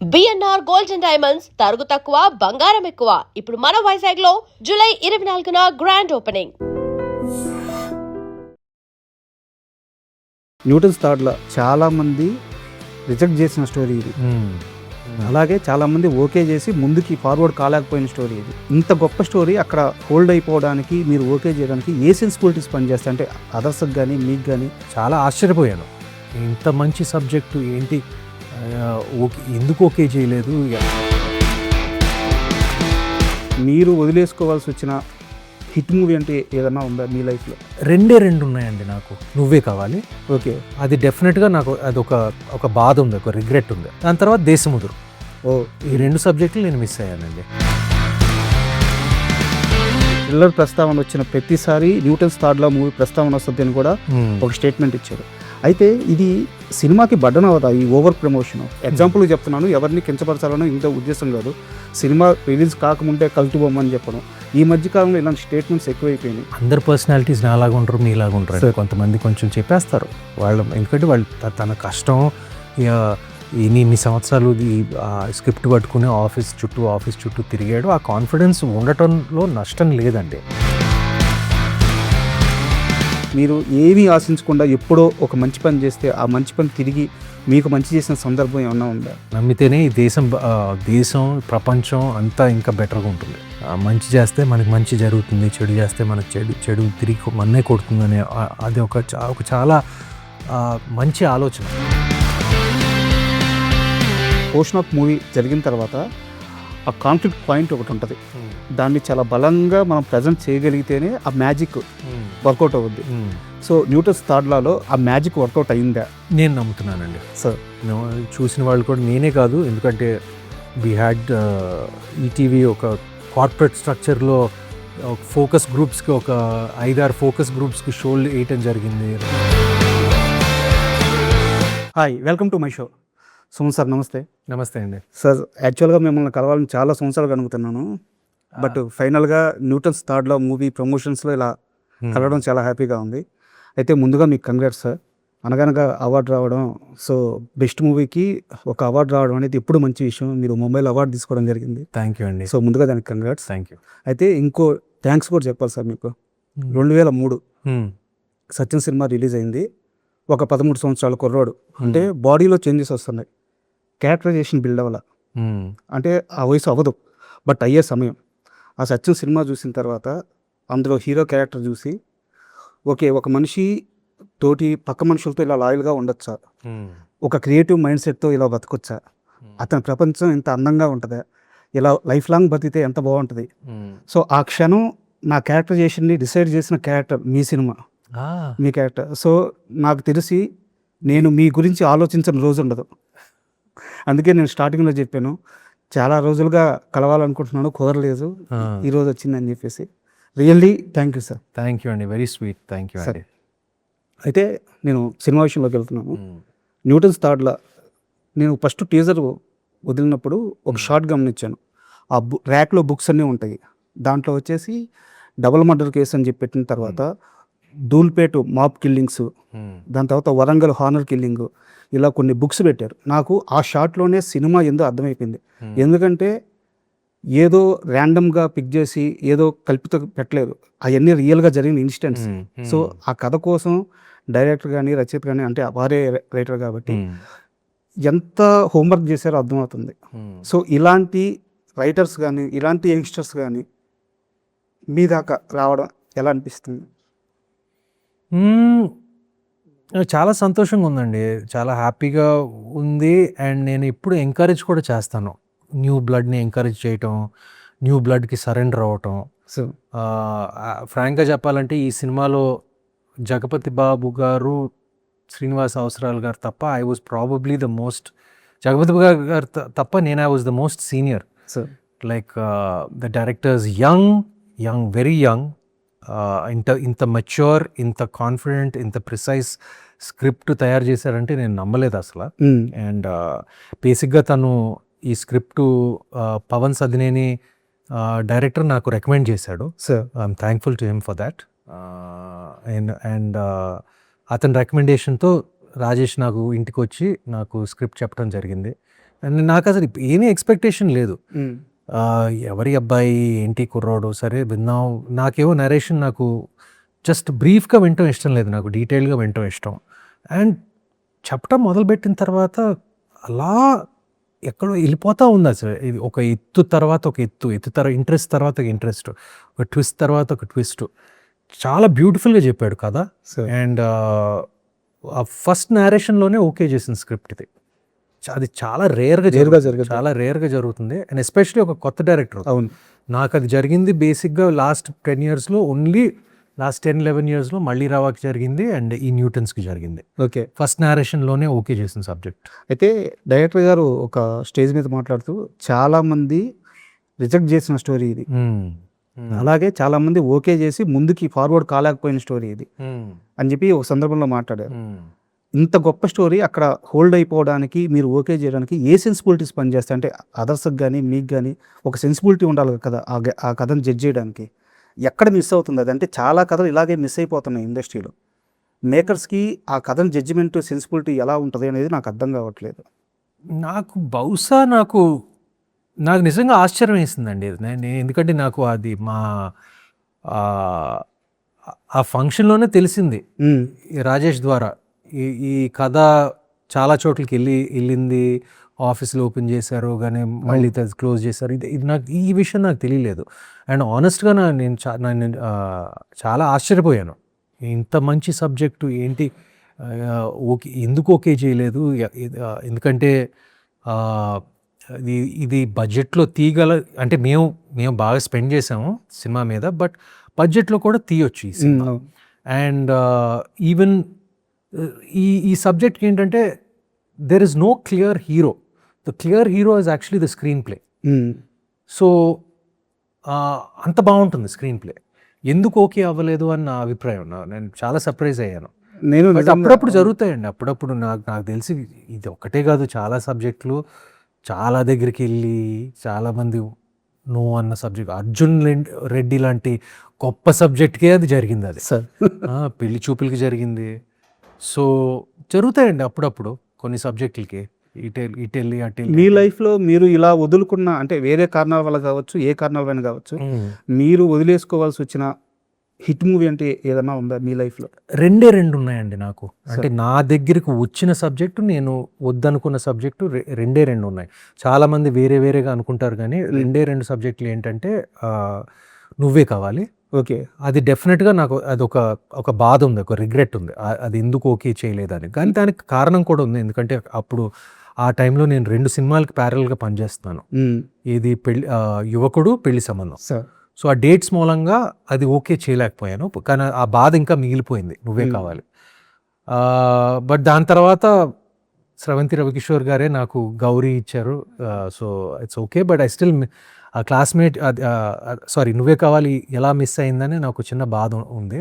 BNR gold and diamonds తరుగు తక్కువ బంగారం ఎక్కువ. ఇప్పుడు మన వైజాగ్ లో జూలై 24న గ్రాండ్ ఓపెనింగ్. న్యూటన్స్ థర్డ్లో చాలామంది రిజెక్ట్ చేసిన స్టోరీ ఇది. అలాగే చాలామంది ఓకే చేసి ముందుకి ఫార్వర్డ్ కాలేకపోయిన స్టోరీ ఇది. ఇంత గొప్ప స్టోరీ అక్కడ హోల్డ్ అయిపోవడానికి మీరు ఓకే చేయడానికి ఏ సెన్సిబిలిటీస్ పనిచేస్తాయి అంటే అదర్స్కి కానీ మీకు కానీ? చాలా ఆశ్చర్యపోయాను. ఇంత మంచి సబ్జెక్టు ఏంటి, ఓకే ఎందుకు ఓకే చేయలేదు? మీరు వదిలేసుకోవాల్సి వచ్చిన హిట్ మూవీ అంటే ఏదన్నా ఉందా మీ లైఫ్లో? రెండు ఉన్నాయండి నాకు. నువ్వే కావాలి, ఓకే, అది డెఫినెట్గా నాకు అది ఒక బాధ ఉంది, ఒక రిగ్రెట్ ఉంది. దాని తర్వాత దేశముదురు. ఈ రెండు సబ్జెక్టులు నేను మిస్ అయ్యానండి. థ్రిల్లర్ ప్రస్తావన వచ్చిన ప్రతిసారి న్యూటన్స్ థర్డ్లో మూవీ ప్రస్తావన వస్తుంది అని కూడా ఒక స్టేట్మెంట్ ఇచ్చారు. అయితే ఇది సినిమాకి బడ్డన అవుతా ఈ ఓవర్ ప్రమోషన్. ఎగ్జాంపుల్గా చెప్తున్నాను, ఎవరిని కించపరచాలనో ఇంత ఉద్దేశం కాదు. సినిమా రిలీజ్ కాకముందే కల్తు బొమ్మని చెప్పడం, ఈ మధ్యకాలంలో ఇలాంటి స్టేట్మెంట్స్ ఎక్కువైపోయినాయి. అందరు పర్సనాలిటీస్ నాలాగా ఉంటారు, మీలాగా ఉంటారు. కొంతమంది కొంచెం చెప్పేస్తారు వాళ్ళు, ఎందుకంటే వాళ్ళు తన కష్టం ఇన్ని సంవత్సరాలు ఈ స్క్రిప్ట్ పట్టుకుని ఆఫీస్ చుట్టూ తిరిగాడు. ఆ కాన్ఫిడెన్స్ ఉండటంలో నష్టం లేదండి. మీరు ఏమీ ఆశించకుండా ఎప్పుడో ఒక మంచి పని చేస్తే ఆ మంచి పని తిరిగి మీకు మంచి చేసిన సందర్భం ఏమన్నా ఉందా? నమ్మితేనే ఈ దేశం ప్రపంచం అంతా ఇంకా బెటర్గా ఉంటుంది. మంచి చేస్తే మనకి మంచి జరుగుతుంది, చెడు చేస్తే మనకు చెడు తిరిగి మన్నే కొడుతుందనే అది ఒక చాలా మంచి ఆలోచన. పోర్షన్ ఆఫ్ మూవీ జరిగిన తర్వాత ఆ కాన్ఫ్లిక్ట్ పాయింట్ ఒకటి ఉంటుంది. దాన్ని చాలా బలంగా మనం ప్రజెంట్ చేయగలిగితేనే ఆ మ్యాజిక్ వర్కౌట్ అవుద్ది. సో న్యూటన్స్ థర్డ్లో ఆ మ్యాజిక్ వర్కౌట్ అయిందా? నేను నమ్ముతున్నానండి సార్. చూసిన వాళ్ళు కూడా, నేనే కాదు, ఎందుకంటే వీ హ్యాడ్ ఈటీవీ ఒక కార్పొరేట్ స్ట్రక్చర్లో ఫోకస్ గ్రూప్స్కి ఒక 5-6 ఫోకస్ గ్రూప్స్కి షోలు వేయటం జరిగింది. Hi, welcome to my show. Suman sir నమస్తే. నమస్తే అండి సార్. యాక్చువల్గా మిమ్మల్ని కలవాలని చాలా సంవత్సరాలు కనుగుతున్నాను, బట్ ఫైనల్గా న్యూటన్స్ థర్డ్లో మూవీ ప్రమోషన్స్లో ఇలా కలవడం చాలా హ్యాపీగా ఉంది. అయితే ముందుగా మీకు కంగ్రాట్స్ సార్. అనగనగా అవార్డు రావడం, సో బెస్ట్ మూవీకి ఒక అవార్డు రావడం అనేది ఎప్పుడు మంచి విషయం. మీరు ముంబైలో అవార్డు తీసుకోవడం జరిగింది. థ్యాంక్ యూ అండి. సో ముందుగా దానికి కంగ్రాట్స్. Thank you. అయితే ఇంకో థ్యాంక్స్ కూడా చెప్పాలి సార్ మీకు. 2003 సత్యం సినిమా రిలీజ్ అయింది. ఒక 13 సంవత్సరాల కుర్రోడు, అంటే బాడీలో చేంజెస్ వస్తున్నాయి, క్యారెక్టరైజేషన్ బిల్డ్ అవ్వాల, అంటే ఆ వయసు అవ్వదు, బట్ అయ్యే సమయం. ఆ సత్యం సినిమా చూసిన తర్వాత అందులో హీరో క్యారెక్టర్ చూసి, ఓకే, ఒక మనిషి తోటి పక్క మనుషులతో ఇలా లాయల్గా ఉండొచ్చా, ఒక క్రియేటివ్ మైండ్ సెట్తో ఇలా బతకొచ్చా, అతని ప్రపంచం ఇంత అందంగా ఉంటుందా, ఇలా లైఫ్ లాంగ్ బతికితే ఎంత బాగుంటుంది. సో ఆ క్షణం నా క్యారెక్టరైజేషన్ని డిసైడ్ చేసిన క్యారెక్టర్ మీ సినిమా, మీ క్యారెక్టర్. సో నాకు తెలిసి నేను మీ గురించి ఆలోచించిన రోజు ఉండదు. అందుకే నేను స్టార్టింగ్లో చెప్పాను, చాలా రోజులుగా కలవాలనుకుంటున్నాను, కుదరలేదు, ఈరోజు వచ్చిందని చెప్పేసి. Really thank you sir. Thank you అండి, వెరీ స్వీట్. థ్యాంక్ యూ అండి. అయితే నేను సినిమా విషయంలోకి వెళ్తున్నాను. న్యూటన్స్ థర్డ్లో నేను ఫస్ట్ టీజర్ వదిలినప్పుడు ఒక షార్ట్ గమనించాను. ఆ ర్యాక్లో బుక్స్ అన్నీ ఉంటాయి, దాంట్లో వచ్చేసి డబుల్ మర్డర్ కేసు అని చెప్పి పెట్టిన తర్వాత ధూల్పేట్ మాప్ కిల్లింగ్స్, దాని తర్వాత వరంగల్ హానర్ కిల్లింగ్, ఇలా కొన్ని బుక్స్ పెట్టారు. నాకు ఆ షాట్లోనే సినిమా ఏందో అర్థమైపోయింది. ఎందుకంటే ఏదో ర్యాండమ్గా పిక్ చేసి ఏదో కల్పిత పెట్టలేదు, అవన్నీ రియల్గా జరిగిన ఇన్సిడెంట్స్. సో ఆ కథ కోసం డైరెక్టర్ కానీ రచయిత కానీ, అంటే వారే రైటర్ కాబట్టి ఎంత హోంవర్క్ చేశారో అర్థమవుతుంది. సో ఇలాంటి రైటర్స్ కానీ, ఇలాంటి యంగ్స్టర్స్ కానీ మీ దాకా రావడం ఎలా అనిపిస్తుంది? చాలా సంతోషంగా ఉందండి, చాలా హ్యాపీగా ఉంది. అండ్ నేను ఇప్పుడు ఎంకరేజ్ కూడా చేస్తాను, న్యూ బ్లడ్ని ఎంకరేజ్ చేయటం, న్యూ బ్లడ్కి సరెండర్ అవ్వటం. సో ఫ్రాంక్గా చెప్పాలంటే ఈ సినిమాలో జగపతి బాబు గారు, శ్రీనివాస్ అవసరాల్ గారు తప్ప I was probably the most, Jagapathi Babu గారు తప్ప నేను I was the most senior. So like the directors young very young, ఇంత మెచ్యూర్, ఇంత కాన్ఫిడెంట్, ఇంత ప్రిసైజ్ స్క్రిప్ట్ తయారు చేశారంటే నేను నమ్మలేదు అసలు. అండ్ బేసిక్గా తను ఈ స్క్రిప్టు పవన్ సదినేని డైరెక్టర్ నాకు రికమెండ్ చేశాడు. So I'm thankful to him for that. And అతని రికమెండేషన్తో రాజేష్ నాకు ఇంటికి వచ్చి నాకు స్క్రిప్ట్ చెప్పడం జరిగింది. అండ్ నాకు అసలు ఏమీ ఎక్స్పెక్టేషన్ లేదు. ఎవరి అబ్బాయి ఏంటి కుర్రాడు సరే విన్నాం. నాకేమో నరేషన్ నాకు జస్ట్ బ్రీఫ్గా వినటం ఇష్టం లేదు, నాకు డీటెయిల్గా వినటం ఇష్టం. అండ్ చెప్పటం మొదలుపెట్టిన తర్వాత అలా ఎక్కడో వెళ్ళిపోతూ ఉంది అసలు. ఇది ఒక ఎత్తు తర్వాత ఒక ఎత్తు, ఇంట్రెస్ట్ తర్వాత ఒక ఇంట్రెస్ట్, ఒక ట్విస్ట్ తర్వాత ఒక ట్విస్ట్. చాలా బ్యూటిఫుల్గా చెప్పాడు కదా. అండ్ ఆ ఫస్ట్ నేరేషన్లోనే ఓకే చేసిన స్క్రిప్ట్ ఇది. అది చాలా రేర్గా జరుగుతుంది. అండ్ ఎస్పెషలీ ఒక కొత్త డైరెక్టర్. అవును, నాకు అది జరిగింది బేసిక్గా లాస్ట్ 10 yearsలో, ఓన్లీ లాస్ట్ 10-11 yearsలో మళ్ళీ రావాకి జరిగింది అండ్ ఈ న్యూటన్స్కి జరిగింది. ఓకే, ఫస్ట్ నేరేషన్లోనే ఓకే చేసిన సబ్జెక్ట్. అయితే డైరెక్టర్ గారు ఒక స్టేజ్ మీద మాట్లాడుతూ చాలామంది రిజెక్ట్ చేసిన స్టోరీ ఇది, అలాగే చాలామంది ఓకే చేసి ముందుకి ఫార్వర్డ్ కాలేకపోయిన స్టోరీ ఇది అని చెప్పి ఒక సందర్భంలో మాట్లాడారు. ఇంత గొప్ప స్టోరీ అక్కడ హోల్డ్ అయిపోవడానికి, మీరు ఓకే చేయడానికి ఏ సెన్సిబిలిటీస్ పనిచేస్తాయి? అంటే అదర్స్కి కానీ మీకు కానీ ఒక సెన్సిబిలిటీ ఉండాలి కదా ఆ కథను జడ్జ్ చేయడానికి. ఎక్కడ మిస్ అవుతుంది అది? అంటే చాలా కథలు ఇలాగే మిస్ అయిపోతున్నాయి ఇండస్ట్రీలో. మేకర్స్కి ఆ కథను జడ్జిమెంట్ సెన్సిబిలిటీ ఎలా ఉంటుంది అనేది నాకు అర్థం కావట్లేదు. నాకు నిజంగా ఆశ్చర్యం వేసిందండి. ఎందుకంటే నాకు అది ఆ ఫంక్షన్లోనే తెలిసింది రాజేష్ ద్వారా. ఈ కథ చాలా చోట్లకి వెళ్ళింది, ఆఫీస్లో ఓపెన్ చేశారు కానీ మళ్ళీ క్లోజ్ చేశారు. ఇది నాకు ఈ విషయం నాకు తెలియలేదు. అండ్ ఆనెస్ట్గా నేను చాలా ఆశ్చర్యపోయాను. ఇంత మంచి సబ్జెక్టు ఏంటి, ఓకే ఎందుకు ఓకే చేయలేదు? ఎందుకంటే ఇది బడ్జెట్లో తీయగల, అంటే మేము బాగా స్పెండ్ చేసాము సినిమా మీద, బట్ బడ్జెట్లో కూడా తీయొచ్చు ఈ సినిమా. అండ్ ఈవెన్ ఈ సబ్జెక్ట్కి ఏంటంటే there is no clear hero. The clear hero is actually the screen play. So అంత బాగుంటుంది స్క్రీన్ ప్లే. ఎందుకు ఓకే అవ్వలేదు అని నా అభిప్రాయం. నేను చాలా సర్ప్రైజ్ అయ్యాను. నేను అప్పుడప్పుడు జరుగుతాయండి, అప్పుడప్పుడు నాకు తెలిసి ఇది ఒక్కటే కాదు, చాలా సబ్జెక్టులు చాలా దగ్గరికి వెళ్ళి చాలామంది నో అన్న సబ్జెక్ట్. అర్జున్ రెడ్డి లాంటి గొప్ప సబ్జెక్ట్కే అది జరిగింది. అది పెళ్లి చూపులకి జరిగింది. సో జరుగుతాయండి అప్పుడప్పుడు కొన్ని సబ్జెక్టులకి ఇటెళ్ళి అటెళ్ళి. మీ లైఫ్లో మీరు ఇలా వదులుకున్న, అంటే వేరే కారణాల వల్ల కావచ్చు, ఏ కారణాల వల్ల కావచ్చు, మీరు వదిలేసుకోవాల్సి వచ్చిన హిట్ మూవీ అంటే ఏదన్నా ఉందా మీ లైఫ్లో? రెండు ఉన్నాయండి నాకు. అంటే నా దగ్గరకు వచ్చిన సబ్జెక్టు, నేను వద్దనుకున్న సబ్జెక్టు రెండు ఉన్నాయి. చాలామంది వేరేగా అనుకుంటారు కానీ రెండు సబ్జెక్టులు ఏంటంటే నువ్వే కావాలి. ఓకే, అది డెఫినెట్గా నాకు అది ఒక బాధ ఉంది, ఒక రిగ్రెట్ ఉంది, అది ఎందుకు ఓకే చేయలేదని. కానీ దానికి కారణం కూడా ఉంది. ఎందుకంటే అప్పుడు ఆ టైంలో నేను 2 సినిమాలకి ప్యారల్గా పనిచేస్తున్నాను. ఇది యువకుడు, పెళ్లి సంబంధం. సో ఆ డేట్స్ మూలంగా అది ఓకే చేయలేకపోయాను. కానీ ఆ బాధ ఇంకా మిగిలిపోయింది, నువ్వే కావాలి. బట్ దాని తర్వాత స్రవంతి రవికిషోర్ గారే నాకు గౌరీ ఇచ్చారు. So it's okay. But I still ఆ క్లాస్మేట్ నువ్వే కావాలి ఎలా మిస్ అయిందని నాకు చిన్న బాధ ఉంది.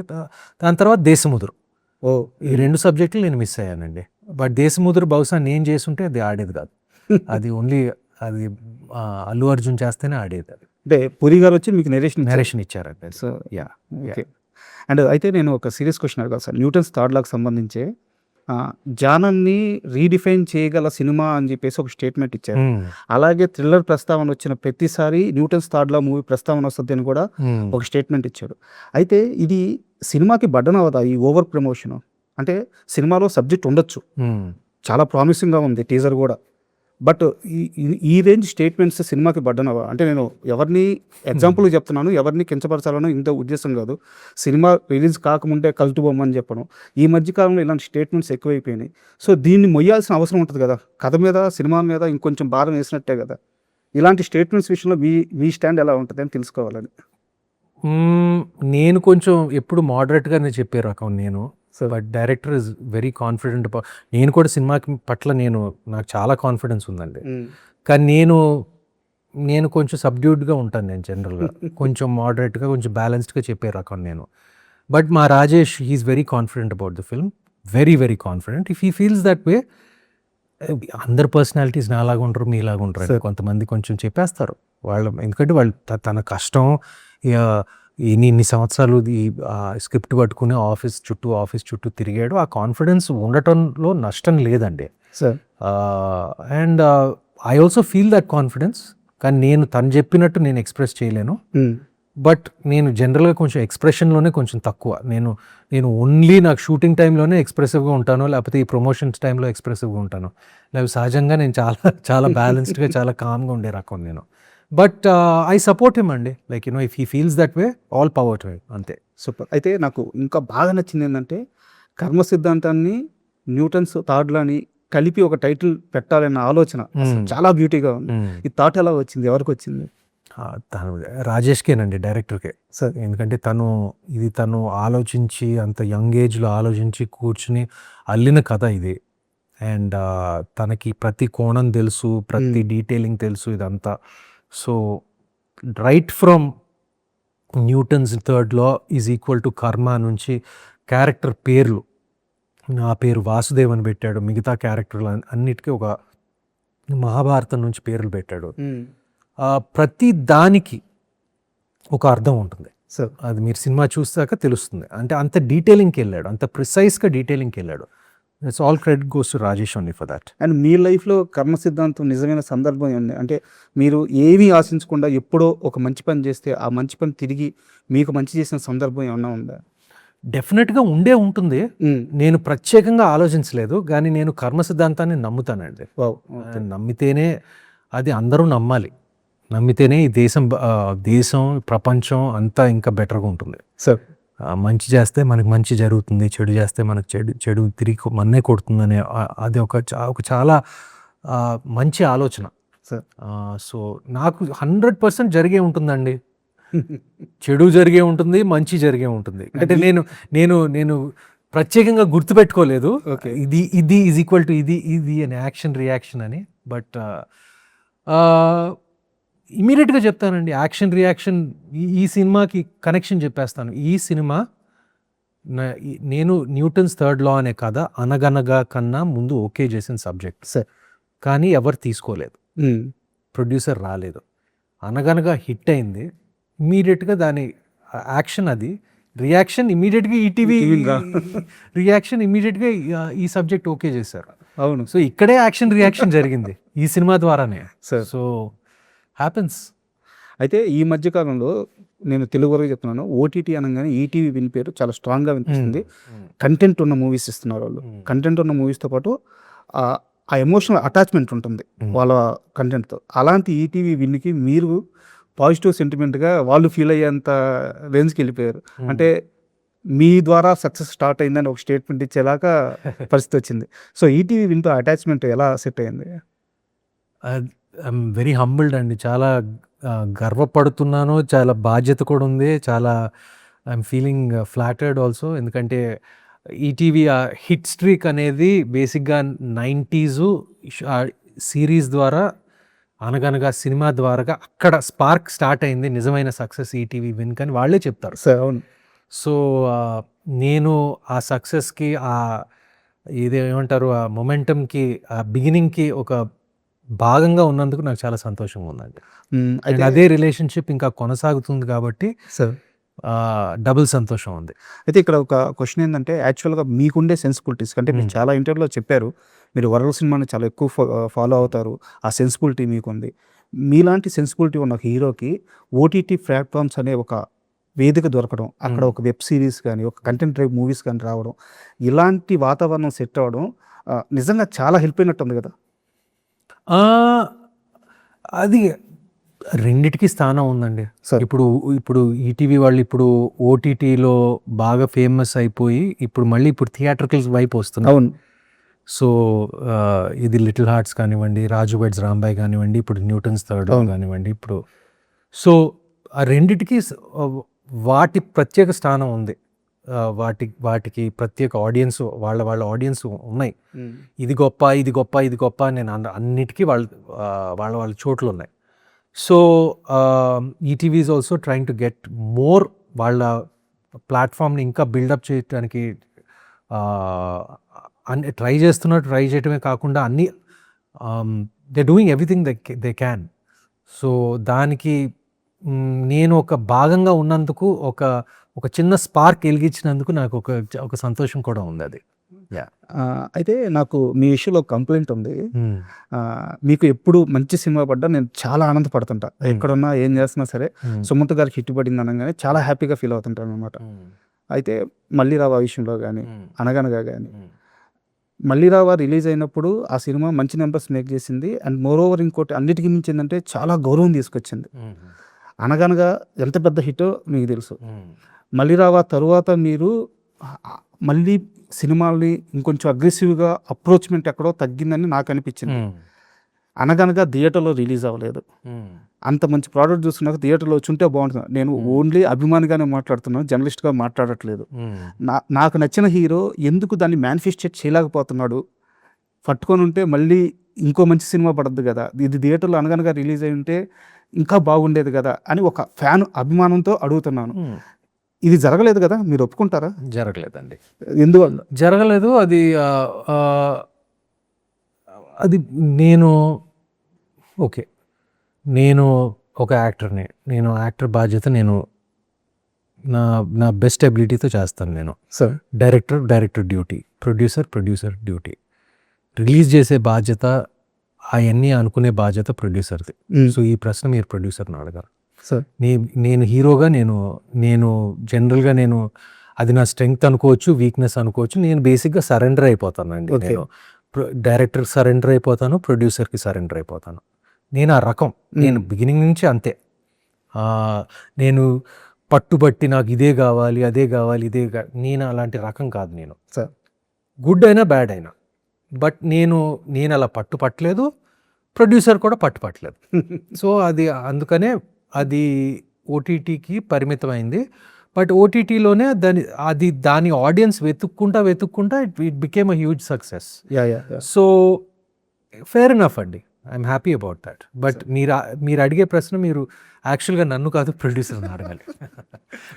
దాని తర్వాత దేశముదురు, ఈ 2 సబ్జెక్టులు నేను మిస్ అయ్యానండి. బట్ దేశముదురు బహుశా నేను చేసుంటే అది ఆడేది కాదు. అది ఓన్లీ అది అల్లు అర్జున్ చేస్తేనే ఆడేది. అది అంటే పురి గారు వచ్చి మీకు నరేషన్ ఇచ్చారంటే. So okay. అండ్ అయితే నేను ఒక సీరియస్ క్వశ్చన్ అడగాలి సార్. న్యూటన్స్ థర్డ్ లాకి సంబంధించి జానన్ని రీడిఫైన్ చేయగల సినిమా అని చెప్పేసి ఒక స్టేట్మెంట్ ఇచ్చారు. అలాగే థ్రిల్లర్ ప్రస్తావన వచ్చిన ప్రతిసారి న్యూటన్స్ థర్డ్ లా మూవీ ప్రస్తావన వస్తుంది అని కూడా ఒక స్టేట్మెంట్ ఇచ్చాడు. అయితే ఇది సినిమాకి బడ్డన అవదా ఈ ఓవర్ ప్రమోషన్? అంటే సినిమాలో సబ్జెక్ట్ ఉండొచ్చు, చాలా ప్రామిసింగ్గా ఉంది టీజర్ కూడా, బట్ ఈ రేంజ్ స్టేట్మెంట్స్ సినిమాకి బడ్డనవా? అంటే నేను ఎవరిని ఎగ్జాంపుల్ చెప్తున్నాను, ఎవరిని కించపరచాలనో ఇంత ఉద్దేశం కాదు. సినిమా రిలీజ్ కాకముందే కల్టు బొమ్మ అని చెప్పడం, ఈ మధ్యకాలంలో ఇలాంటి స్టేట్మెంట్స్ ఎక్కువైపోయినాయి. సో దీన్ని మొయ్యాల్సిన అవసరం ఉంటుంది కదా, కథ మీద సినిమా మీద ఇంకొంచెం భారం వేసినట్టే కదా. ఇలాంటి స్టేట్మెంట్స్ విషయంలో మీ స్టాండ్ ఎలా ఉంటుంది అని తెలుసుకోవాలని. నేను కొంచెం ఎప్పుడు మోడరేట్గానే చెప్పే రకం నేను. But director is very confident. నేను కూడా సినిమా పట్ల నాకు చాలా కాన్ఫిడెన్స్ ఉందండి. కానీ నేను కొంచెం సబ్డ్యూడ్గా ఉంటాను. నేను జనరల్గా కొంచెం మోడరేట్గా, కొంచెం బ్యాలెన్స్డ్గా చెప్పే రకం నేను. బట్ మా Rajesh he's very confident about the film, very confident. If he feels that way, అందరు పర్సనాలిటీస్ నాలాగా ఉంటారు, మీలాగా ఉంటారు. కొంతమంది కొంచెం చెప్పేస్తారు ఎందుకంటే వాళ్ళు తన కష్టం ఇన్ని సంవత్సరాలు ఈ స్క్రిప్ట్ పట్టుకుని ఆఫీస్ చుట్టూ తిరిగాడు. ఆ కాన్ఫిడెన్స్ ఉండటంలో నష్టం లేదండి. Sir and I also feel that confidence, కానీ నేను తను చెప్పినట్టు నేను ఎక్స్ప్రెస్ చేయలేను. బట్ నేను జనరల్గా కొంచెం ఎక్స్ప్రెషన్లోనే కొంచెం తక్కువ. నేను ఓన్లీ నాకు షూటింగ్ టైంలోనే ఎక్స్ప్రెసివ్గా ఉంటాను, లేకపోతే ఈ ప్రమోషన్స్ టైంలో ఎక్స్ప్రెసివ్గా ఉంటాను. లేకపోతే సహజంగా నేను చాలా చాలా బ్యాలెన్స్డ్గా చాలా కామ్గా ఉండే రకం నేను. బట్ ఐ సపోర్ట్ హిమ్ అండి, like if he feels that way, all power to him, అంతే. సూపర్. అయితే నాకు ఇంకా బాగా నచ్చింది ఏంటంటే కర్మ సిద్ధాంతాన్ని న్యూటన్స్ థాట్లని కలిపి ఒక టైటిల్ పెట్టాలన్న ఆలోచన అసలు చాలా బ్యూటీగా ఉంది. ఈ థాట్ ఎలా వచ్చింది, ఎవరికి వచ్చింది? తను రాజేష్కేనండి, డైరెక్టర్కే. సార్ ఎందుకంటే తను ఆలోచించి అంత యంగ్ ఏజ్లో ఆలోచించి కూర్చుని అల్లిన కథ ఇది. అండ్ తనకి ప్రతి కోణం తెలుసు, ప్రతి డీటెయిలింగ్ తెలుసు ఇదంతా. So right from Newton's third law is equal to karma నుంచి క్యారెక్టర్ పేర్లు, నా పేరు వాసుదేవ్ అని పెట్టాడు, మిగతా క్యారెక్టర్లు అన్నిటికీ ఒక మహాభారతం నుంచి పేర్లు పెట్టాడు. ప్రతి దానికి ఒక అర్థం ఉంటుంది. సార్ అది మీరు సినిమా చూసాక తెలుస్తుంది. అంటే అంత డీటెయిలింగ్కి వెళ్ళాడు, అంత ప్రిసైజ్గా డీటెయిలింగ్కి వెళ్ళాడు. It's all credit goes to Rajesh only for that. And మీ లైఫ్లో కర్మ సిద్ధాంతం నిజమైన సందర్భం ఉంది అంటే మీరు ఏమీ ఆశించకుండా ఎప్పుడో ఒక మంచి పని చేస్తే ఆ మంచి పని తిరిగి మీకు మంచి చేసిన సందర్భం ఏమన్నా ఉందా? డెఫినెట్గా ఉంటుంది. నేను ప్రత్యేకంగా ఆలోచించలేదు, కానీ నేను కర్మ సిద్ధాంతాన్ని నమ్ముతానండి. నమ్మితేనే, అది అందరూ నమ్మాలి, నమ్మితేనే ఈ దేశం ప్రపంచం అంతా ఇంకా బెటర్గా ఉంటుంది. సార్ మంచి చేస్తే మనకు మంచి జరుగుతుంది, చెడు చేస్తే మనకు చెడు తిరిగి మన్నే కొడుతుందనే అది ఒక చాలా మంచి ఆలోచన. సార్ సో నాకు 100% జరిగే ఉంటుందండి. చెడు జరిగే ఉంటుంది, మంచి జరిగే ఉంటుంది. అంటే నేను ప్రత్యేకంగా గుర్తుపెట్టుకోలేదు ఇది ఈజ్ ఈక్వల్ టు ఇది అని, యాక్షన్ రియాక్షన్ అని. బట్ ఇమీడియట్గా చెప్తానండి, యాక్షన్ రియాక్షన్ ఈ సినిమాకి కనెక్షన్ చెప్పేస్తాను. ఈ సినిమా నేను న్యూటన్స్ థర్డ్ లా అనే కథ అనగనగా కన్నా ముందు ఓకే చేసిన సబ్జెక్ట్ సార్, కానీ ఎవరు తీసుకోలేదు, ప్రొడ్యూసర్ రాలేదు. అనగనగా హిట్ అయింది, ఇమీడియట్గా దాని యాక్షన్, అది రియాక్షన్ ఇమీడియట్గా ఈటీవీ రియాక్షన్ ఇమీడియట్గా ఈ సబ్జెక్ట్ ఓకే చేశారు. అవును. సో ఇక్కడే యాక్షన్ రియాక్షన్ జరిగింది ఈ సినిమా ద్వారానే. Sir so happens. అయితే ఈ మధ్యకాలంలో నేను తెలుగు వరకు చెప్తున్నాను, ఓటీటీ అనగానే ఈటీవీ విన్ పేరు చాలా స్ట్రాంగ్గా వినిపిస్తుంది. కంటెంట్ ఉన్న మూవీస్ ఇస్తున్నారు వాళ్ళు. కంటెంట్ ఉన్న మూవీస్తో పాటు ఆ ఎమోషనల్ అటాచ్మెంట్ ఉంటుంది వాళ్ళ కంటెంట్తో. అలాంటి ఈటీవీ విన్కి మీరు పాజిటివ్ సెంటిమెంట్గా వాళ్ళు ఫీల్ అయ్యేంత రేంజ్కి వెళ్ళిపోయారు. అంటే మీ ద్వారా సక్సెస్ స్టార్ట్ అయిందని ఒక స్టేట్మెంట్ ఇచ్చేలాగా పరిస్థితి వచ్చింది. సో ఈటీవీ విన్తో అటాచ్మెంట్ ఎలా సెట్ అయింది? ఐఎమ్ వెరీ హంబుల్డ్ అండి, చాలా గర్వపడుతున్నాను, చాలా బాధ్యత కూడా ఉంది, చాలా ఐఎమ్ ఫీలింగ్ ఫ్లాటర్డ్ ఆల్సో. ఎందుకంటే ఈటీవీ హిట్ స్ట్రీక్ అనేది బేసిక్గా 90s సిరీస్ ద్వారా, అనగనగా సినిమా ద్వారా అక్కడ స్పార్క్ స్టార్ట్ అయింది నిజమైన సక్సెస్ ఈటీవీ విన్ అని వాళ్ళే చెప్తారు. సార్ అవును. సో నేను ఆ సక్సెస్కి, ఇదేమంటారు, ఆ మొమెంటమ్కి, ఆ బిగినింగ్కి ఒక భాగంగా ఉన్నందుకు నాకు చాలా సంతోషంగా ఉందండి. అదే రిలేషన్షిప్ ఇంకా కొనసాగుతుంది కాబట్టి సార్ డబుల్ సంతోషం ఉంది. అయితే ఇక్కడ ఒక క్వశ్చన్ ఏంటంటే, యాక్చువల్గా మీకుండే సెన్సిబిలిటీస్ అంటే మీరు చాలా ఇంటర్వ్యూలో చెప్పారు, మీరు వరల్డ్ సినిమాని చాలా ఎక్కువ ఫాలో అవుతారు, ఆ సెన్సిబిలిటీ మీకుంది. మీలాంటి సెన్సిబిలిటీ ఉన్న హీరోకి ఓటీటీ ప్లాట్ఫామ్స్ అనే ఒక వేదిక దొరకడం, అక్కడ ఒక వెబ్ సిరీస్ కానీ ఒక కంటెంట్ డ్రైవ్ మూవీస్ కానీ రావడం, ఇలాంటి వాతావరణం సెట్ అవ్వడం నిజంగా చాలా హెల్ప్ అయినట్టుంది కదా? అది రెండిటికి స్థానం ఉందండి. సార్ ఇప్పుడు ఈటీవీ వాళ్ళు ఇప్పుడు ఓటీటీలో బాగా ఫేమస్ అయిపోయి ఇప్పుడు థియేట్రికల్స్ వైపు వస్తున్నారు. అవును. సో ఇది లిటిల్ హార్ట్స్ కానివ్వండి, రాజు వెడ్స్ రాంబాయ్ కానివ్వండి, ఇప్పుడు న్యూటన్స్ థర్డ్ కానివ్వండి, ఇప్పుడు సో ఆ రెండిటికి వాటి ప్రత్యేక స్థానం ఉంది. వాటికి ప్రత్యేక ఆడియన్స్, వాళ్ళ ఆడియన్స్ ఉన్నాయి. ఇది గొప్ప నేను అన్నిటికీ వాళ్ళ చోట్లు ఉన్నాయి. So ETV is also trying to get more, వాళ్ళ ప్లాట్ఫామ్ని ఇంకా బిల్డప్ చేయడానికి ట్రై చేయటమే కాకుండా అన్ని they doing everything they can. So దానికి నేను ఒక భాగంగా ఉన్నందుకు, ఒక చిన్న స్పార్క్ వెలిగించినందుకు నాకు ఒక సంతోషం కూడా ఉంది. అది Yeah. అయితే నాకు మీ విషయంలో కంప్లైంట్ ఉంది. మీకు ఎప్పుడు మంచి సినిమా పడ్డా నేను చాలా ఆనందపడుతుంటా. ఎక్కడున్నా ఏం చేస్తున్నా సరే సుమంత్ గారికి హిట్ పడింది అనగానే చాలా హ్యాపీగా ఫీల్ అవుతుంటాను అనమాట. అయితే మళ్ళీ రావా విషయంలో కానీ అనగనగా కానీ మళ్ళీ రావా రిలీజ్ అయినప్పుడు ఆ సినిమా మంచి నెంబర్స్ మేక్ చేసింది. అండ్ మోర్ ఓవర్ ఇంకోటి అన్నిటికీ మించి ఏంటంటే చాలా గౌరవం తీసుకొచ్చింది. అనగనగా ఎంత పెద్ద హిట్టో మీకు తెలుసు. మళ్ళీ రావా తరువాత మీరు మళ్ళీ సినిమాల్ని ఇంకొంచెం అగ్రెసివ్గా అప్రోచ్మెంట్ ఎక్కడో తగ్గిందని నాకు అనిపించింది. అనగనగా థియేటర్లో రిలీజ్ అవ్వలేదు. అంత మంచి ప్రోడక్ట్ చూసుకున్నాక థియేటర్లో వచ్చి ఉంటే బాగుంటుంది. నేను ఓన్లీ అభిమానిగానే మాట్లాడుతున్నాను, జర్నలిస్ట్గా మాట్లాడట్లేదు. నాకు నచ్చిన హీరో ఎందుకు దాన్ని మేనిఫెస్టేట్ చేయలేకపోతున్నాడు? పట్టుకొని ఉంటే మళ్ళీ ఇంకో మంచి సినిమా పడద్దు కదా, ఇది థియేటర్లో అనగనగా రిలీజ్ అయి ఉంటే ఇంకా బాగుండేది కదా అని ఒక ఫ్యాన్ అభిమానంతో అడుగుతున్నాను. ఇది జరగలేదు కదా, మీరు ఒప్పుకుంటారా? జరగలేదండి. ఎందువల్ల జరగలేదు? అది నేను ఓకే, నేను ఒక యాక్టర్ని, నేను యాక్టర్ బాధ్యత నేను నా బెస్ట్ ఎబిలిటీతో చేస్తాను. నేను sir director duty, producer duty, release చేసే బాధ్యత అవన్నీ అనుకునే బాధ్యత ప్రొడ్యూసర్ది. సో ఈ ప్రశ్న మీరు ప్రొడ్యూసర్ని అడగారు. సార్ నేను హీరోగా నేను జనరల్గా నేను అది నా స్ట్రెంగ్త్ అనుకోవచ్చు, వీక్నెస్ అనుకోవచ్చు. నేను బేసిక్గా సరెండర్ అయిపోతానండి. నేను డైరెక్టర్కి సరెండర్ అయిపోతాను, ప్రొడ్యూసర్కి సరెండర్ అయిపోతాను. నేను ఆ రకం, నేను బిగినింగ్ నుంచి అంతే. నేను పట్టుబట్టి నాకు ఇదే కావాలి, అదే కావాలి, నేను అలాంటి రకం కాదు నేను. సార్ గుడ్ అయినా బ్యాడ్ అయినా, బట్ నేను అలా పట్టలేదు, ప్రొడ్యూసర్ కూడా పట్టలేదు. సో అందుకనే అది ఓటీటీకి పరిమితమైంది. బట్ ఓటీటీలోనే దాని ఆడియన్స్ వెతుక్కుంటా it became a huge success. So fair enough అండి, I'm happy about that. But మీరు అడిగే ప్రశ్న మీరు యాక్చువల్గా నన్ను కాదు, ప్రొడ్యూసర్ని అడగాలి.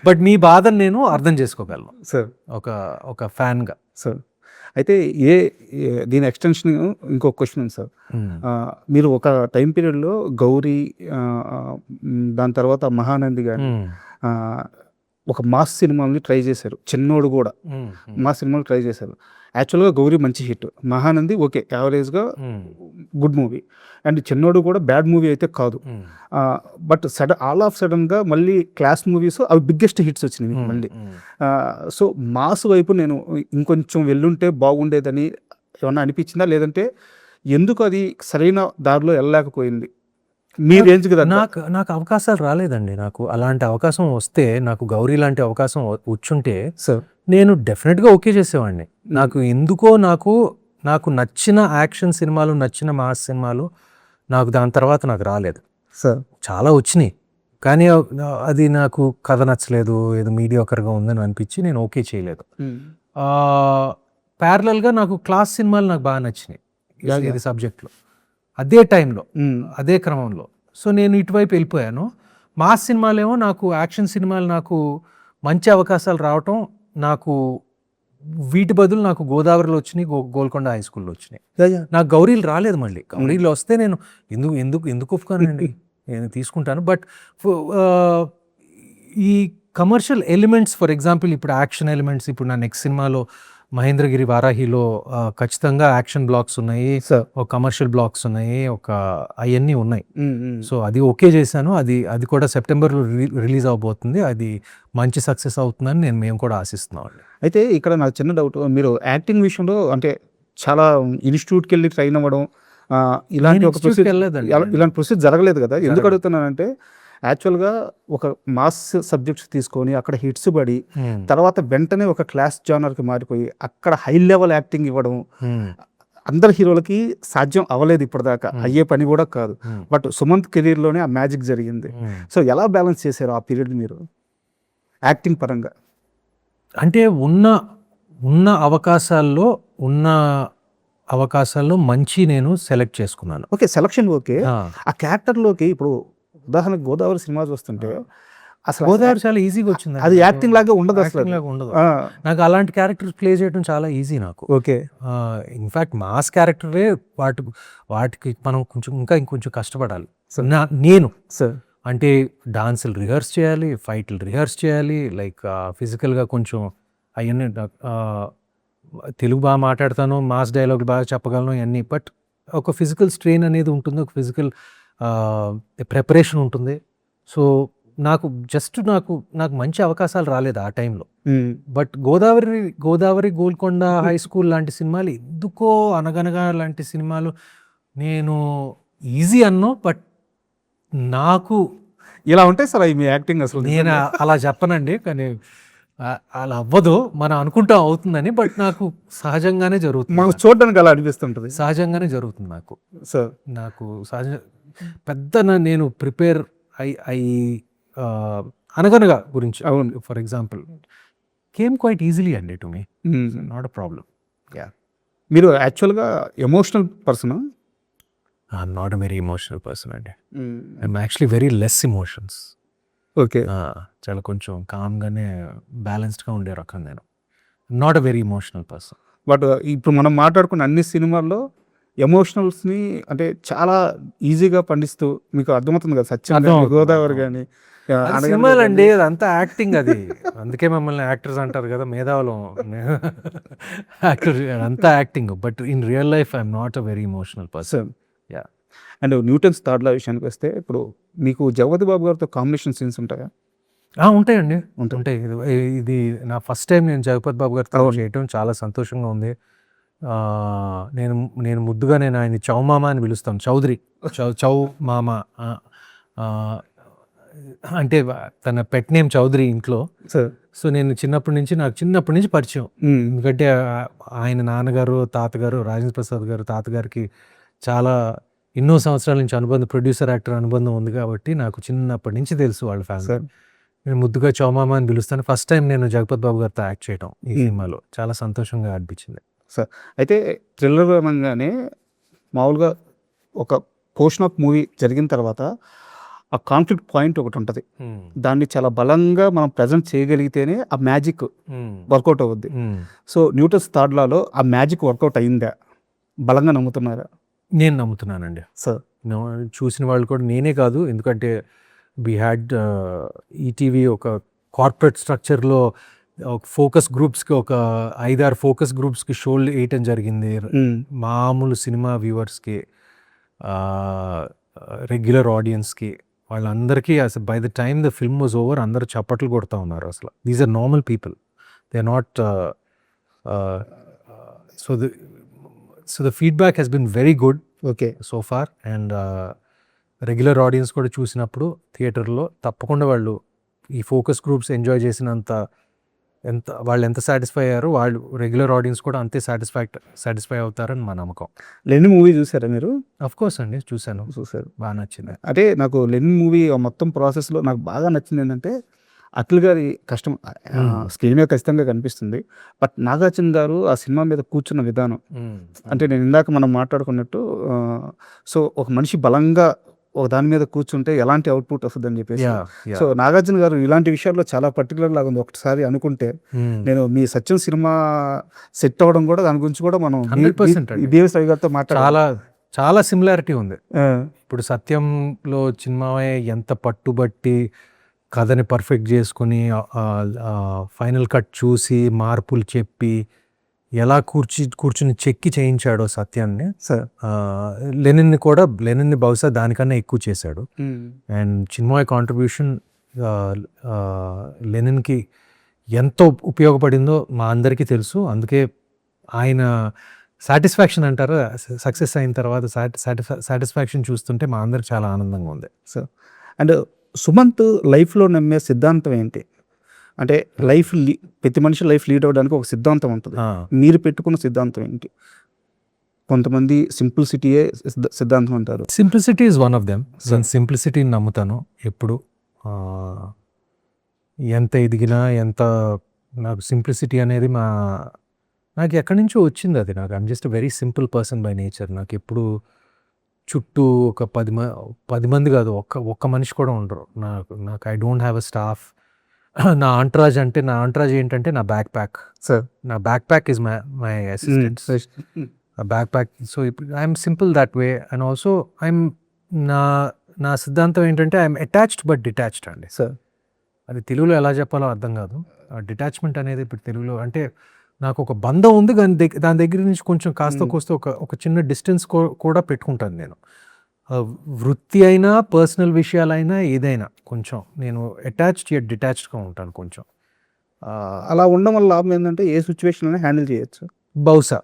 బట్ మీ బాధను నేను అర్థం చేసుకోగలను సార్ ఒక ఫ్యాన్గా. సార్ అయితే దీని ఎక్స్టెన్షన్ ఇంకొక క్వశ్చన్ ఉంది సార్. మీరు ఒక టైం పీరియడ్లో గౌరీ, దాని తర్వాత మహానంది కానీ ఒక మాస్ సినిమాని ట్రై చేశారు. చిన్నోడు కూడా మాస్ సినిమాలు ట్రై చేశారు. యాక్చువల్గా గౌరీ మంచి హిట్, మహానంది ఓకే యావరేజ్గా గుడ్ మూవీ, అండ్ చిన్నోడు కూడా బ్యాడ్ మూవీ అయితే కాదు. బట్ ఆల్ ఆఫ్ సడన్గా మళ్ళీ క్లాస్ మూవీస్ అవి బిగ్గెస్ట్ హిట్స్ వచ్చినాయి మళ్ళీ. సో మాస్ వైపు నేను ఇంకొంచెం వెళ్ళుంటే బాగుండేదని ఏమన్నా అనిపించిందా, లేదంటే ఎందుకు అది సరైన దారిలో వెళ్ళలేకపోయింది మీ రేంజ్ కదా? నాకు అవకాశాలు రాలేదండి. నాకు అలాంటి అవకాశం వస్తే, నాకు గౌరీ లాంటి అవకాశం వచ్చుంటే సార్ నేను డెఫినెట్గా ఓకే చేసేవాడిని. నాకు ఎందుకో నాకు నచ్చిన యాక్షన్ సినిమాలు, నచ్చిన మాస్ సినిమాలు నాకు దాని తర్వాత నాకు రాలేదు. సార్ చాలా వచ్చినాయి, కానీ అది నాకు కథ నచ్చలేదు, ఏదో మీడియాకర్గా ఉందని అనిపించి నేను ఓకే చేయలేదు. ప్యారలల్గా నాకు క్లాస్ సినిమాలు నాకు బాగా నచ్చినాయి ఇది సబ్జెక్ట్లో, అదే టైంలో, అదే క్రమంలో. సో నేను ఇటువైపు వెళ్ళిపోయాను. మాస్ సినిమాలేమో నాకు, యాక్షన్ సినిమాలు నాకు మంచి అవకాశాలు రావటం, నాకు వీటి బదులు నాకు గోదావరిలో వచ్చినాయి, గోల్కొండ హై స్కూల్లో వచ్చినాయి. నాకు గౌరీలు రాలేదు. మళ్ళీ గౌరీలు వస్తే నేను ఎందుకు ఒప్పుకోనండి, నేను తీసుకుంటాను. బట్ ఈ కమర్షియల్ ఎలిమెంట్స్, ఫర్ ఎగ్జాంపుల్ ఇప్పుడు యాక్షన్ ఎలిమెంట్స్, ఇప్పుడు నా నెక్స్ట్ సినిమాలో మహేంద్రగిరి వారాహిలో ఖచ్చితంగా యాక్షన్ బ్లాక్స్ ఉన్నాయి, ఒక కమర్షియల్ బ్లాక్స్ ఉన్నాయి, అవన్నీ ఉన్నాయి. సో అది ఓకే చేశాను. అది కూడా సెప్టెంబర్లో రిలీజ్ అవబోతుంది. అది మంచి సక్సెస్ అవుతుందని మేము కూడా ఆశిస్తున్నాం. అయితే ఇక్కడ నాకు చిన్న డౌట్, మీరు యాక్టింగ్ విషయంలో అంటే చాలా ఇన్స్టిట్యూట్కి వెళ్ళి ట్రైన్ అవ్వడం ఇలాంటి ప్రొసీజర్ జరగలేదు కదా? ఎందుకు అడుగుతున్నానంటే, యాక్చువల్గా ఒక మాస్ సబ్జెక్ట్స్ తీసుకొని అక్కడ హిట్స్ పడి తర్వాత వెంటనే ఒక క్లాస్ జానర్కి మారిపోయి అక్కడ హై లెవెల్ యాక్టింగ్ ఇవ్వడం అందరు హీరోలకి సాధ్యం అవ్వలేదు ఇప్పటిదాకా, అయ్యే పని కూడా కాదు. బట్ సుమంత్ కెరీర్లోనే ఆ మ్యాజిక్ జరిగింది. సో ఎలా బ్యాలెన్స్ చేశారు ఆ పీరియడ్ మీరు యాక్టింగ్ పరంగా? అంటే ఉన్న అవకాశాల్లో మంచి నేను సెలెక్ట్ చేసుకున్నాను. Okay, selection okay. ఆ క్యారెక్టర్లోకి ఇప్పుడు ఉదాహరణకు గోదావరి సినిమా చూస్తుంటే అసలు గోదావరి చాలా ఈజీగా వచ్చింది. అది యాక్టింగ్ లాగా ఉండదు, అసలు ఉండదు. నాకు అలాంటి క్యారెక్టర్ ప్లే చేయడం చాలా ఈజీ నాకు. ఓకే, ఇన్ఫాక్ట్ మాస్ క్యారెక్టరే వాటికి మనం ఇంకొంచెం కష్టపడాలి. నేను అంటే డాన్సులు రిహర్స్ చేయాలి, ఫైట్లు రిహర్స్ చేయాలి, లైక్ ఫిజికల్గా కొంచెం అవన్నీ తెలుగు బాగా మాట్లాడతాను, మాస్ డైలాగ్ బాగా చెప్పగలను ఇవన్నీ. బట్ ఒక ఫిజికల్ స్ట్రెయిన్ అనేది ఉంటుంది, ఒక ఫిజికల్ ప్రిపరేషన్ ఉంటుంది. సో నాకు నాకు మంచి అవకాశాలు రాలేదు ఆ టైంలో. But Godavari Golconda high school లాంటి సినిమాలు, ఎందుకో అనగనగా లాంటి సినిమాలు నేను ఈజీ అన్నో. బట్ నాకు ఇలా ఉంటాయి సార్ అవి మీ యాక్టింగ్ అసలు. నేను అలా చెప్పనండి, కానీ అలా అవ్వదు, మనం అనుకుంటాం అవుతుందని. బట్ నాకు సహజంగానే జరుగుతుంది, మనకు చూడడానికి అలా అనిపిస్తుంటుంది సహజంగానే జరుగుతుంది సార్. నాకు నేను ప్రిపేర్ అయి అనగనగా గురించి అవును. For example came quite easily అండి to me, not a problem. మీరు యాక్చువల్గా emotional person? I'm not a very emotional person అండి. I'm actually very less emotions. Okay. చాలా కొంచెం కామ్గానే బ్యాలెన్స్డ్గా ఉండే రకం నేను. Not a very emotional person. But ఇప్పుడు మనం మాట్లాడుకున్న అన్ని సినిమాల్లో ఎమోషనల్స్ని అంటే చాలా ఈజీగా పండిస్తూ మీకు అర్థమవుతుంది కదా, సత్యం కానీ, అర్థమవుతుంది. గోదావరి కానీ, సినిమాలు అండి, అదంతా యాక్టింగ్ అది. అందుకే మమ్మల్ని యాక్టర్స్ అంటారు కదా, మేధావులు. యాక్టర్ అంతా acting. But in real life I'm not a very emotional person. Yeah. And Newton's third law విషయానికి వస్తే, ఇప్పుడు మీకు జగపతి బాబు గారితో కాంబినేషన్ సీన్స్ ఉంటాయా? ఉంటాయండి, ఉంటాయి. ఇది నా ఫస్ట్ టైం నేను జగపతి బాబు గారితో చేయటం చాలా సంతోషంగా ఉంది. నేను ముద్దుగా ఆయన చౌమామ అని పిలుస్తాను, చౌదరి, చౌ మామ. అంటే తన పెట్ నేమ్ చౌదరి ఇంట్లో. సో నేను చిన్నప్పటి నుంచి పరిచయం. ఎందుకంటే ఆయన నాన్నగారు, తాతగారు, రాజేంద్ర ప్రసాద్ గారు తాతగారికి చాలా ఎన్నో సంవత్సరాల నుంచి అనుబంధం, ప్రొడ్యూసర్ యాక్టర్ అనుబంధం ఉంది కాబట్టి నాకు చిన్నప్పటి నుంచి తెలుసు వాళ్ళ ఫ్యామిలీ. నేను ముద్దుగా చౌమామ అని పిలుస్తాను. ఫస్ట్ టైం నేను జగపతి బాబు గారితో యాక్ట్ చేయడం ఈ సినిమాలో చాలా సంతోషంగా అనిపించింది సార్. అయితే థ్రిల్లర్ అనగానే మామూలుగా ఒక పోర్షన్ ఆఫ్ మూవీ జరిగిన తర్వాత ఆ కాన్ఫ్లిక్ట్ పాయింట్ ఒకటి ఉంటుంది, దాన్ని చాలా బలంగా మనం ప్రజెంట్ చేయగలిగితేనే ఆ మ్యాజిక్ వర్కౌట్ అవుద్ది. సో న్యూటన్స్ థర్డ్ లాలో ఆ మ్యాజిక్ వర్కౌట్ అయిందా? బలంగా నమ్ముతున్నారా? నేను నమ్ముతున్నానండి సార్. చూసిన వాళ్ళు కూడా, నేనే కాదు, ఎందుకంటే వీ హ్యాడ్ ఈటీవీ ఒక కార్పొరేట్ స్ట్రక్చర్లో ఒక ఫోకస్ గ్రూప్స్కి, ఒక 5-6 ఫోకస్ గ్రూప్స్కి షోలు వేయటం జరిగింది. మామూలు సినిమా వ్యూవర్స్కి, రెగ్యులర్ ఆడియన్స్కి, వాళ్ళందరికీ అసలు by the time the film was over అందరూ చప్పట్లు కొడతా ఉన్నారు. అసలు these are normal people, they are not. So the feedback has been very good so far. And regular audience కూడా చూసినప్పుడు థియేటర్లో తప్పకుండా వాళ్ళు ఈ ఫోకస్ గ్రూప్స్ ఎంజాయ్ చేసినంత వాళ్ళు ఎంత సాటిస్ఫై అయ్యారో, వాళ్ళు రెగ్యులర్ ఆడియన్స్ కూడా అంతే సాటిస్ఫై అవుతారని మా నమ్మకం. లెనిన్ మూవీ చూసారా మీరు? అఫ్ కోర్స్ అండి, చూశారు. బాగా నచ్చింది. అంటే నాకు లెనిన్ మూవీ మొత్తం ప్రాసెస్లో నాకు బాగా నచ్చింది ఏంటంటే, అఖిల్ గారి కష్టం స్క్రీన్ మీద ఖచ్చితంగా కనిపిస్తుంది. బట్ నాగార్జున గారు ఆ సినిమా మీద కూర్చున్న విధానం, అంటే నేను ఇందాక మనం మాట్లాడుకున్నట్టు, సో ఒక మనిషి బలంగా ఒక దాని మీద కూర్చుంటే ఎలాంటి అవుట్పుట్ వస్తుంది అని చెప్పేసి. సో నాగార్జున గారు ఇలాంటి విషయాల్లో చాలా పర్టికులర్ లాగా ఉంది. ఒకసారి అనుకుంటే నేను మీ సత్యం సినిమా సెట్ అవ్వడం కూడా దాని గురించి కూడా మనం దేవి సాయి గారితో చాలా సిమిలారిటీ ఉంది. ఇప్పుడు సత్యంలో చిన్మయ్య ఎంత పట్టుబట్టి కథని పర్ఫెక్ట్ చేసుకుని ఫైనల్ కట్ చూసి మార్పులు చెప్పి ఎలా కూర్చుని చెక్కి చేయించాడో సత్యాన్ని, లెనిన్ని బహుశా దానికన్నా ఎక్కువ చేశాడు. అండ్ చిన్మయ్య కాంట్రిబ్యూషన్ లెనిన్కి ఎంతో ఉపయోగపడిందో మా అందరికీ తెలుసు. అందుకే ఆయన సాటిస్ఫాక్షన్ అంటారు, సక్సెస్ అయిన తర్వాత సాటిస్ఫాక్షన్ చూస్తుంటే మా అందరికి చాలా ఆనందంగా ఉంది. సో అండ్ సుమంత్ లైఫ్లో నమ్మే సిద్ధాంతం ఏంటి? అంటే ప్రతి మనిషి లైఫ్ లీడ్ అవ్వడానికి ఒక సిద్ధాంతం ఉంటుంది. మీరు పెట్టుకున్న సిద్ధాంతం ఏంటి? కొంతమంది సింప్లిసిటీయే సిద్ధాంతం అంటారు. Simplicity is one of them. నేను సింప్లిసిటీని నమ్ముతాను ఎప్పుడు. ఎంత ఎదిగినా నాకు సింప్లిసిటీ అనేది నాకు ఎక్కడి నుంచో వచ్చింది అది. I'm just very simple person by nature. నాకు ఎప్పుడు చుట్టూ ఒక 10 మంది కాదు, ఒక్క మనిషి కూడా ఉండరు నాకు. I don't have a staff. నా అంట్రాజ్ ఏంటంటే నా బ్యాక్ ప్యాక్. నా back pack is my assistant. Back pack. So I'm simple that way. And also నా సిద్ధాంతం ఏంటంటే ఐఎమ్ అటాచ్డ్ బట్ డిటాచ్డ్ అండి. అది తెలుగులో ఎలా చెప్పాలో అర్థం కాదు. డిటాచ్మెంట్ అనేది ఇప్పుడు తెలుగులో అంటే నాకు ఒక బంధం ఉంది, కానీ దాని దగ్గర నుంచి కొంచెం కాస్త కోస్త ఒక చిన్న డిస్టెన్స్ కూడా పెట్టుకుంటాను నేను. వృత్తి అయినా పర్సనల్ విషయాలైనా ఏదైనా కొంచెం నేను అటాచ్డ్ యట్ డిటాచ్డ్గా ఉంటాను కొంచెం. అలా ఉండడం వల్ల లాభం ఏంటంటే ఏ సిచ్యువేషన్ అయినా హ్యాండిల్ చేయొచ్చు. బహుశా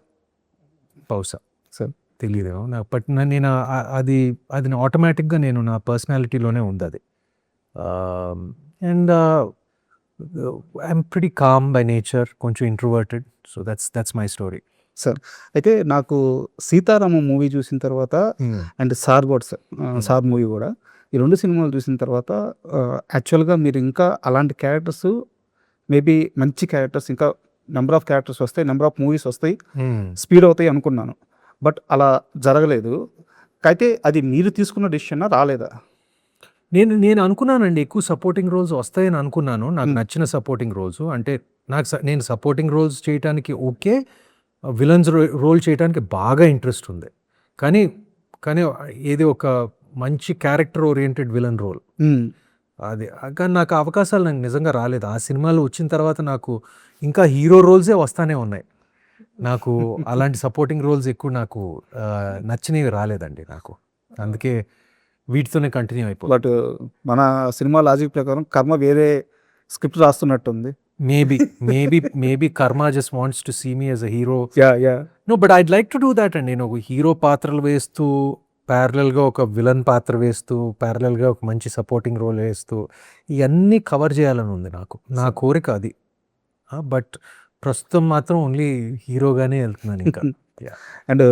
సార్ తెలియదేమో నాకు, బట్ నేను అది ఆటోమేటిక్గా నేను నా పర్సనాలిటీలోనే ఉంది అది. And I'm pretty calm by nature, కొంచెం ఇంట్రోవర్టెడ్. So that's my story. Sir అయితే నాకు సీతారామం మూవీ చూసిన తర్వాత అండ్ సార్ మూవీ కూడా, ఈ 2 సినిమాలు చూసిన తర్వాత యాక్చువల్గా మీరు ఇంకా అలాంటి క్యారెక్టర్స్, మేబీ మంచి క్యారెక్టర్స్, ఇంకా నెంబర్ ఆఫ్ క్యారెక్టర్స్ వస్తాయి, నెంబర్ ఆఫ్ మూవీస్ వస్తాయి, స్పీడ్ అవుతాయి అనుకున్నాను. బట్ అలా జరగలేదు. అయితే అది మీరు తీసుకున్న డెసిషన్ రాలేదా? నేను అనుకున్నానండి ఎక్కువ సపోర్టింగ్ రోల్స్ వస్తాయని అనుకున్నాను. నాకు నచ్చిన సపోర్టింగ్ రోల్స్ అంటే నేను సపోర్టింగ్ రోల్స్ చేయడానికి ఓకే, విలన్స్ రోల్ చేయడానికి బాగా ఇంట్రెస్ట్ ఉంది. కానీ ఏది ఒక మంచి క్యారెక్టర్ ఓరియంటెడ్ విలన్ రోల్ అది, కానీ నాకు అవకాశాలు నాకు నిజంగా రాలేదు. ఆ సినిమాలు వచ్చిన తర్వాత నాకు ఇంకా హీరో రోల్సే వస్తానే ఉన్నాయి. నాకు అలాంటి సపోర్టింగ్ రోల్స్ ఎక్కువ నాకు నచ్చినవి రాలేదండి నాకు. అందుకే వీటితోనే కంటిన్యూ అయిపోయింది. బట్ మన సినిమా లాజిక్ ప్రకారం కర్మ వేరే స్క్రిప్ట్ రాస్తున్నట్టుంది. Maybe karma just wants to see me as a hero. Yeah no, but I'd like to do that అండి. నేను ఒక హీరో పాత్రలు వేస్తూ, ప్యారలల్గా ఒక విలన్ పాత్ర వేస్తూ, ప్యారలల్గా ఒక మంచి సపోర్టింగ్ రోల్ వేస్తూ, ఇవన్నీ కవర్ చేయాలని ఉంది నాకు. నా కోరిక అది. బట్ ప్రస్తుతం మాత్రం ఓన్లీ హీరోగానే వెళ్తున్నాను ఇంకా. And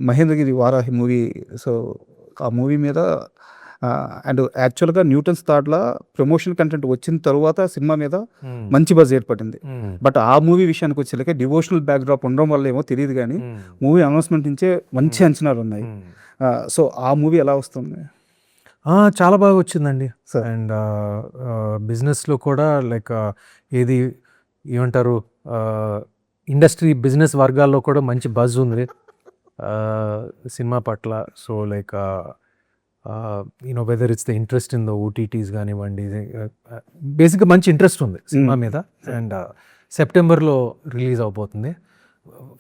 Mahendragiri Varahi movie, so ఆ మూవీ మీద అండ్ యాక్చువల్గా న్యూటన్స్ థాట్లా ప్రమోషన్ కంటెంట్ వచ్చిన తర్వాత సినిమా మీద మంచి బజ్ ఏర్పడింది. బట్ ఆ మూవీ విషయానికి వచ్చేలాగే డివోషనల్ బ్యాక్డ్రాప్ ఉండడం వల్ల ఏమో తెలియదు, కానీ మూవీ అనౌన్స్మెంట్ నుంచే మంచి అంచనాలు ఉన్నాయి. సో ఆ మూవీ ఎలా వస్తుంది? చాలా బాగా వచ్చిందండి. అండ్ బిజినెస్లో కూడా లైక్ ఏది ఏమంటారు, ఇండస్ట్రీ బిజినెస్ వర్గాల్లో కూడా మంచి బజ్ ఉంది సినిమా పట్ల. So like you know whether it's the interest in the OTTs కానివ్వండి, బేసిక్గా మంచి ఇంట్రెస్ట్ ఉంది సినిమా మీద. అండ్ సెప్టెంబర్లో రిలీజ్ అవబోతుంది.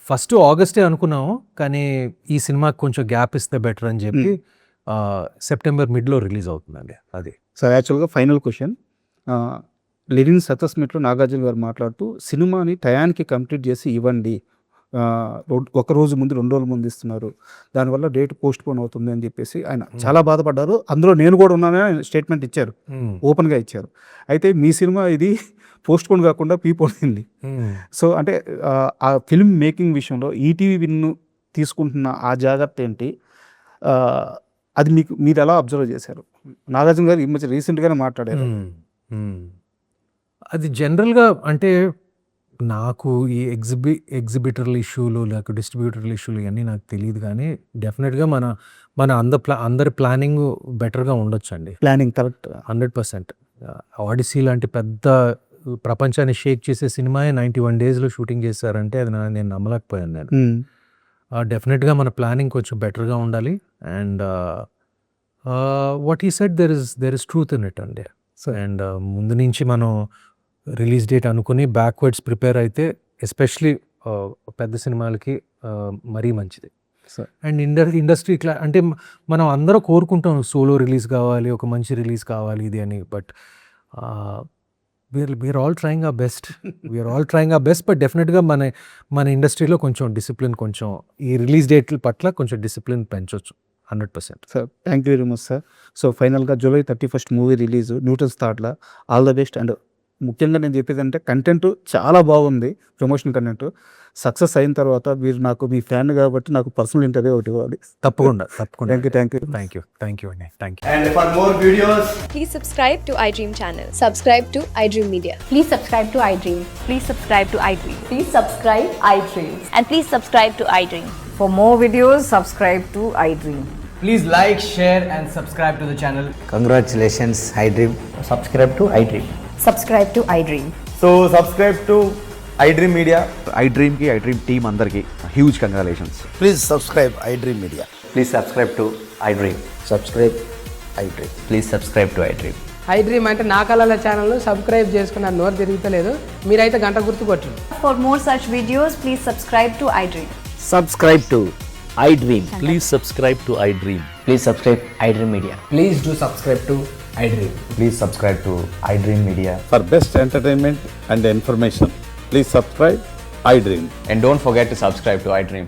ఫస్ట్ ఆగస్టే అనుకున్నాము, కానీ ఈ సినిమాకి కొంచెం గ్యాప్ ఇస్తే బెటర్ అని చెప్పి సెప్టెంబర్ మిడ్లో రిలీజ్ అవుతుందండి అది. సార్ యాక్చువల్గా ఫైనల్ క్వశ్చన్, లెనిన్ సక్సెస్ మీట్లో నాగార్జున గారు మాట్లాడుతూ సినిమాని టయానికి కంప్లీట్ చేసి ఇవ్వండి, ఒక రోజు ముందు 2 రోజుల ముందు ఇస్తున్నారు, దానివల్ల డేట్ పోస్ట్ పోన్ అవుతుంది అని చెప్పేసి ఆయన చాలా బాధపడ్డారు. అందులో నేను కూడా ఉన్నానని ఆయన స్టేట్మెంట్ ఇచ్చారు, ఓపెన్గా ఇచ్చారు. అయితే మీ సినిమా ఇది పోస్ట్ పోన్ కాకుండా ప్రీపోన్ అయింది. సో అంటే ఆ ఫిల్మ్ మేకింగ్ విషయంలో ఈటీవీ విన్ను తీసుకుంటున్న ఆ జాగ్రత్త ఏంటి, అది మీరు ఎలా అబ్జర్వ్ చేశారు? నాగార్జున గారు ఈ మధ్య రీసెంట్గానే మాట్లాడారు. అది జనరల్గా అంటే నాకు ఈ ఎగ్జిబిటర్ల ఇష్యూలు లేక డిస్ట్రిబ్యూటర్ల ఇష్యూలు ఇవన్నీ నాకు తెలియదు, కానీ డెఫినెట్గా మన అందరి ప్లానింగ్ బెటర్గా ఉండొచ్చు అండి. Planning correct 100%. ఆడిసీ లాంటి పెద్ద ప్రపంచాన్ని షేక్ చేసే సినిమా 91 డేస్లో షూటింగ్ చేశారంటే అది నేను నమ్మలేకపోయాను నేను. డెఫినెట్గా మన ప్లానింగ్ కొంచెం బెటర్గా ఉండాలి. And what he said there is truth in it అండి. అండ్ ముందు నుంచి మనం రిలీజ్ డేట్ అనుకుని బ్యాక్వర్డ్స్ ప్రిపేర్ అయితే ఎస్పెషలీ పెద్ద సినిమాలకి మరీ మంచిది. అండ్ ఇండస్ట్రీ ఇట్లా అంటే మనం అందరూ కోరుకుంటాం సోలో రిలీజ్ కావాలి, ఒక మంచి రిలీజ్ కావాలి ఇది అని. But we're all trying our best but డెఫినెట్గా మన ఇండస్ట్రీలో కొంచెం డిసిప్లిన్, కొంచెం ఈ రిలీజ్ డేట్ల పట్ల కొంచెం డిసిప్లిన్ పెంచవచ్చు 100%. Sir thank you very much sir. So ఫైనల్గా July 31 మూవీ రిలీజ్ న్యూటన్స్ థాట్లా ఆల్ ద బెస్ట్. అండ్ ముఖ్యంగా నేను చెప్పేది అంటే కంటెంట్ చాలా బాగుంది, ప్రమోషన్ కంటెంట్. సక్సెస్ అయిన తర్వాత మీరు నాకు మీ ఫ్యాన్ కాబట్టి నాకు పర్సనల్ ఇంటర్వ్యూ ఒకటి ఇవ్వాలి. తప్పకుండా. థ్యాంక్ యూ అండి. Thank you. And for more videos, Please subscribe to iDream channel. Subscribe to iDream Media. Please subscribe to iDream. Please subscribe to iDream. Please subscribe iDream. And please subscribe to iDream. For more videos, subscribe to iDream. please like, share and subscribe to the channel. Congratulations, iDream. Subscribe to iDream. Subscribe to iDream. So subscribe to iDream Media. iDream ki iDream team andarki huge congratulations. Please subscribe iDream Media. Please subscribe to iDream. Subscribe iDream. Please subscribe to iDream. I dream అంటే నా కళల ఛానల్ను subscribe చేసుకున్న నోరు తిరుగుతలేదు. మీరైతే గంట గుర్తు కొట్టండి. For more such videos, please subscribe to iDream. Subscribe to iDream. Please subscribe to iDream. Please subscribe iDream Media. Please do subscribe to iDream. Please subscribe to iDream Media. For best entertainment and information, please subscribe iDream. And don't forget to subscribe to iDream.